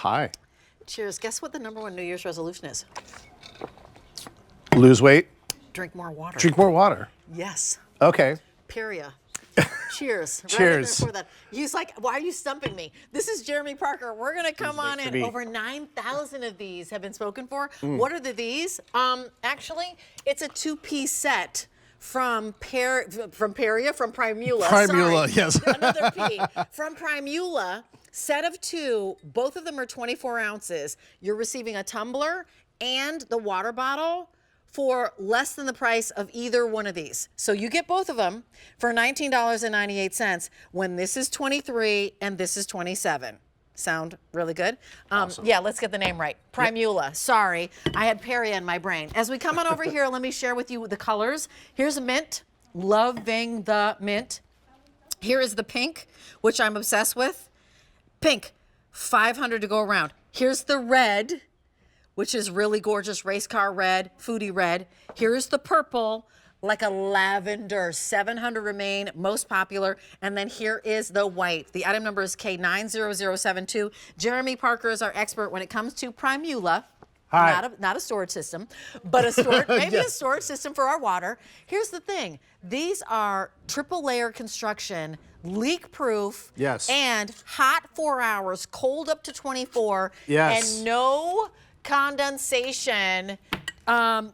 Hi. Cheers. Guess what the #1 New Year's resolution is? Lose weight. Drink more water. Drink more water. Yes. Okay. Period. Cheers. Cheers. Right in there for that. He's like, why are you stumping me? This is Jeremy Parker. We're going to come on in. Over 9,000 of these have been spoken for. What are these? Actually, it's a 2-piece set from Primula. Primula, yes. Another P. From Primula, set of 2. Both of them are 24 ounces. You're receiving a tumbler and the water bottle for less than the price of either one of these. So you get both of them for $19.98 when this is $23 and this is $27. Sound really good? Awesome. Yeah, let's get the name right. Primula. Yep. Sorry, I had Perry in my brain. As we come on over here, let me share with you the colors. Here's a mint. Loving the mint. Here is the pink, which I'm obsessed with. Pink, 500 to go around. Here's the red, which is really gorgeous, race car red, foodie red. Here's the purple, like a lavender, 700 remain, most popular. And then here is the white. The item number is K90072. Jeremy Parker is our expert when it comes to Primula. Hi. Not a storage system, but a storage, maybe a storage system for our water. Here's the thing. These are triple layer construction, leak proof, yes, and hot 4 hours, cold up to 24, yes, and no condensation.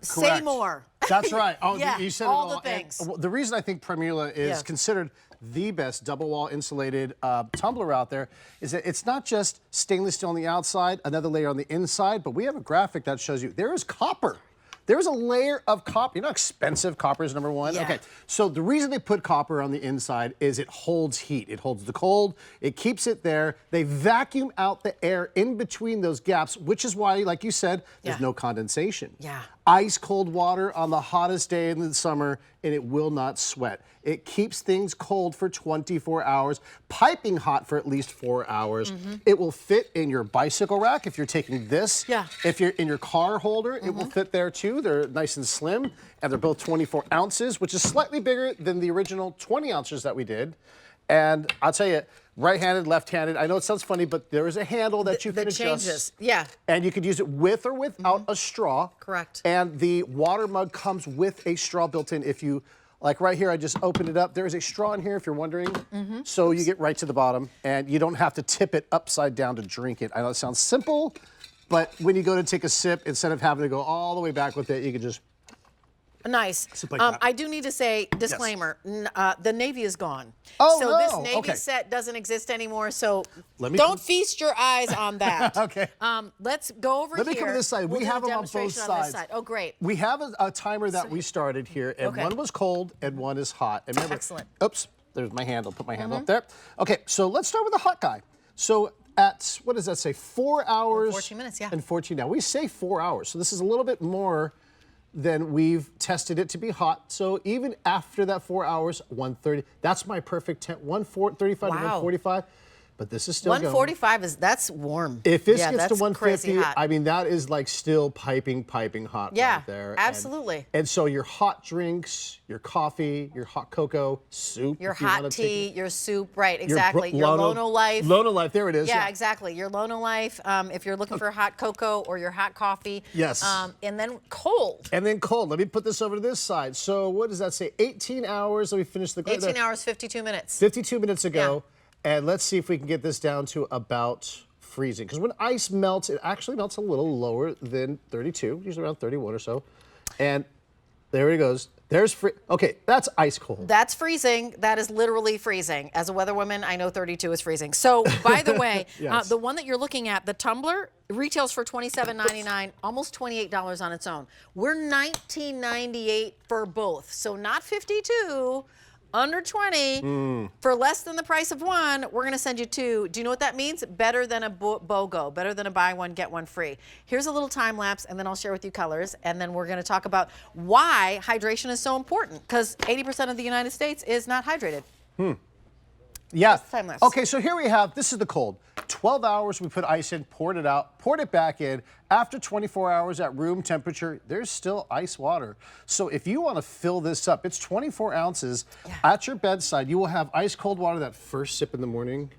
Say more. That's right. Oh, yeah, you said all it all. The things. And the reason I think Primula is considered the best double wall insulated tumbler out there is that it's not just stainless steel on the outside, another layer on the inside, but we have a graphic that shows you there is copper. There's a layer of copper. You know how expensive copper is, #1? Yeah. Okay, so the reason they put copper on the inside is it holds heat. It holds the cold. It keeps it there. They vacuum out the air in between those gaps, which is why, like you said, there's no condensation. Yeah. Ice cold water on the hottest day in the summer, and it will not sweat. It keeps things cold for 24 hours, piping hot for at least 4 hours. It will fit in your bicycle rack if you're taking this. Yeah. If you're in your car holder, it will fit there too. They're nice and slim, and they're both 24 ounces, which is slightly bigger than the original 20 ounces that we did. And I'll tell you, right-handed, left-handed, I know it sounds funny, but there is a handle that you can adjust. That changes, yeah. And you could use it with or without a straw. Correct. And the water mug comes with a straw built in. If you, like right here, I just opened it up. There is a straw in here if you're wondering. So you get right to the bottom, and you don't have to tip it upside down to drink it. I know it sounds simple, but when you go to take a sip, instead of having to go all the way back with it, you can just... Nice. I do need to say, disclaimer, the Navy is gone. Oh, so no. this Navy set doesn't exist anymore, so don't feast your eyes on that. Okay. Let's go over here. Let me come to this side. We have them on both sides. Oh, great. We have a timer that we started here, and one was cold and one is hot. And remember, excellent. Oops, there's my handle. Put my handle up there. Okay, so let's start with the hot guy. So at, what does that say, 4 hours? And 14 minutes, yeah. And 14 now. We say 4 hours, so this is a little bit more than we've tested it to be hot. So even after that 4 hours, 130, that's my perfect temp, 135 to 145. But this is still 145 that's warm. If this gets to 150, I mean, that is like still piping hot right there. Absolutely. And so your hot drinks, your coffee, your hot cocoa, soup. Your hot tea, your soup, right, exactly. Your Lono Life. Lono Life, there it is. Yeah, exactly. Your Lono Life, if you're looking for hot cocoa or your hot coffee. Yes. And then cold. And then cold. Let me put this over to this side. So what does that say? 18 hours. Let me finish the... 18 hours, 52 minutes. 52 minutes ago. Yeah. And let's see if we can get this down to about freezing. Because when ice melts, it actually melts a little lower than 32, usually around 31 or so. And there it goes. There's okay, that's ice cold. That's freezing. That is literally freezing. As a weather woman, I know 32 is freezing. So, by the way, the one that you're looking at, the tumbler, retails for $27.99, almost $28 on its own. We're $19.98 for both. So not 52. Under 20, for less than the price of one, we're going to send you 2. Do you know what that means? Better than a BOGO, better than a buy one, get one free. Here's a little time lapse, and then I'll share with you colors, and then we're going to talk about why hydration is so important, because 80% of the United States is not hydrated. Yeah. Okay, so here we have, this is the cold. 12 hours, we put ice in, poured it out, poured it back in. After 24 hours at room temperature, there's still ice water. So if you want to fill this up, it's 24 ounces at your bedside. You will have ice cold water that first sip in the morning.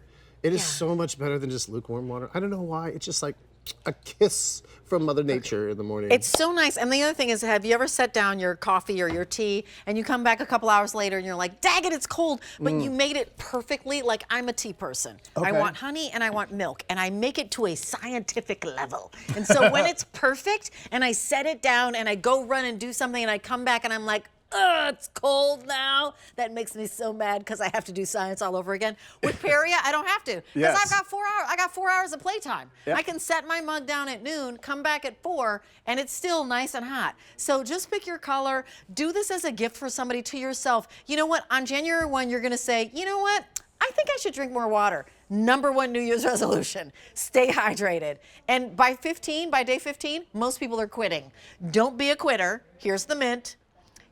It is so much better than just lukewarm water. I don't know why. It's just like a kiss from Mother Nature in the morning. It's so nice. And the other thing is, have you ever set down your coffee or your tea and you come back a couple hours later and you're like, dang it, it's cold, but you made it perfectly? Like, I'm a tea person. I want honey and I want milk, and I make it to a scientific level. And so when it's perfect and I set it down and I go run and do something and I come back and I'm like, ugh, it's cold now. That makes me so mad because I have to do science all over again. With Peria, I don't have to because I've got 4 hours. I got 4 hours of playtime. Yep. I can set my mug down at noon, come back at 4, and it's still nice and hot. So just pick your color. Do this as a gift for somebody, to yourself. You know what? On January 1, you're going to say, you know what? I think I should drink more water. #1 New Year's resolution, stay hydrated. And by day 15, most people are quitting. Don't be a quitter. Here's the mint.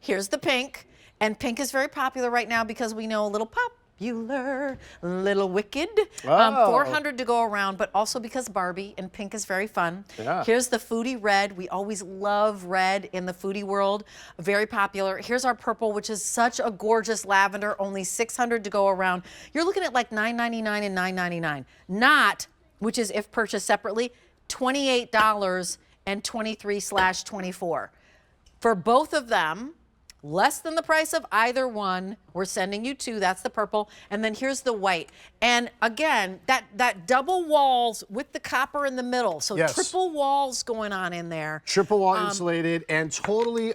Here's the pink, and pink is very popular right now because we know a little popular, little wicked. 400 to go around, but also because Barbie, and pink is very fun. Yeah. Here's the foodie red. We always love red in the foodie world. Very popular. Here's our purple, which is such a gorgeous lavender. Only 600 to go around. You're looking at like $9.99 and $9.99. Not, which is if purchased separately, $28 and 23/24. For both of them, less than the price of either one. We're sending you 2. That's the purple. And then here's the white. And again, that double walls with the copper in the middle. So triple walls going on in there. Triple wall insulated and totally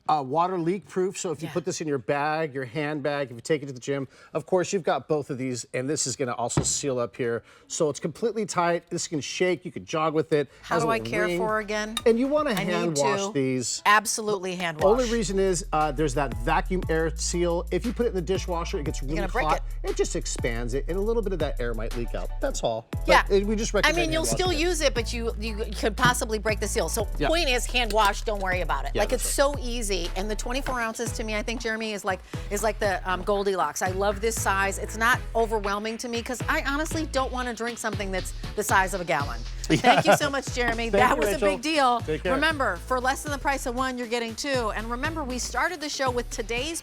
water leak proof. So if you put this in your bag, your handbag, if you take it to the gym, of course you've got both of these, and this is going to also seal up here. So it's completely tight. This can shake. You could jog with it. How do I care for again? And you want to hand wash these. Absolutely hand wash. Only reason is there's that vacuum air seal. If you put it in the dishwasher, it gets really hot. It just expands it, and a little bit of that air might leak out. That's all. Yeah. But we just recommend. I mean, you'll still use it, but you could possibly break the seal. So point is, hand wash. Don't worry about it. Yeah, like it's so easy. And the 24 ounces to me, I think, Jeremy, is like the Goldilocks. I love this size. It's not overwhelming to me because I honestly don't want to drink something that's the size of a gallon. Thank you so much, Jeremy. That was a big deal. Take care. Remember, for less than the price of 1, you're getting 2. And remember, we started the show with today's